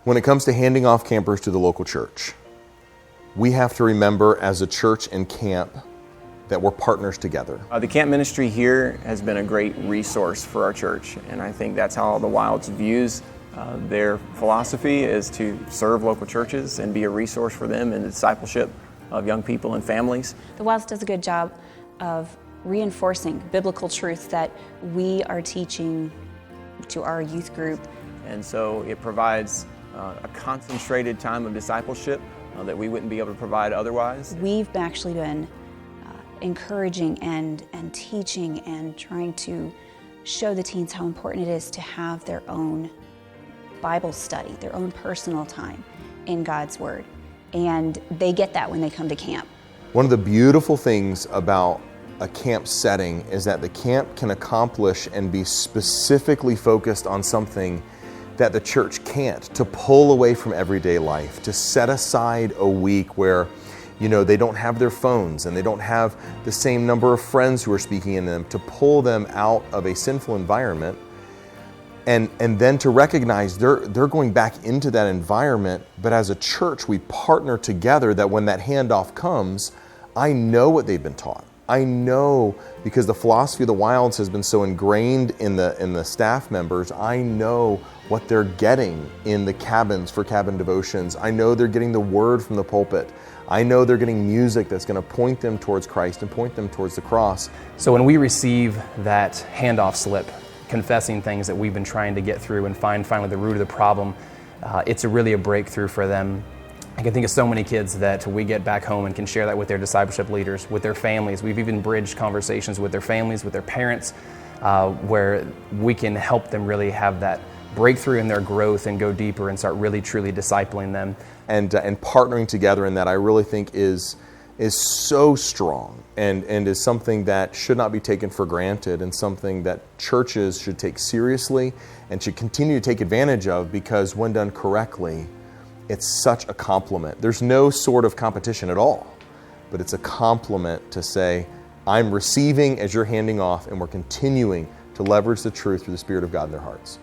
When it comes to handing off campers to the local church, we have to remember as a church and camp that we're partners together. The camp ministry here has been a great resource for our church, and I think that's how the Wilds views their philosophy, is to serve local churches and be a resource for them in the discipleship of young people and families. The Wilds does a good job of reinforcing biblical truth that we are teaching to our youth group. And so it provides a concentrated time of discipleship that we wouldn't be able to provide otherwise. We've actually been encouraging and teaching and trying to show the teens how important it is to have their own Bible study, their own personal time in God's Word. And they get that when they come to camp. One of the beautiful things about a camp setting is that the camp can accomplish and be specifically focused on something that the church can't, to pull away from everyday life, to set aside a week where they don't have their phones and they don't have the same number of friends who are speaking in them, to pull them out of a sinful environment and then to recognize they're going back into that environment. But as a church, we partner together that when that handoff comes, I know what they've been taught. I know, because the philosophy of the Wilds has been so ingrained in the staff members, I know what they're getting in the cabins for cabin devotions. I know they're getting the word from the pulpit. I know they're getting music that's going to point them towards Christ and point them towards the cross. So when we receive that handoff slip, confessing things that we've been trying to get through and find finally the root of the problem, it's really a breakthrough for them. I can think of so many kids that we get back home and can share that with their discipleship leaders, with their families. We've even bridged conversations with their families, with their parents, where we can help them really have that breakthrough in their growth and go deeper and start really truly discipling them. And partnering together in that, I really think is so strong and is something that should not be taken for granted, and something that churches should take seriously and should continue to take advantage of, because when done correctly, it's such a compliment. There's no sort of competition at all, but it's a compliment to say, I'm receiving as you're handing off, and we're continuing to leverage the truth through the Spirit of God in their hearts.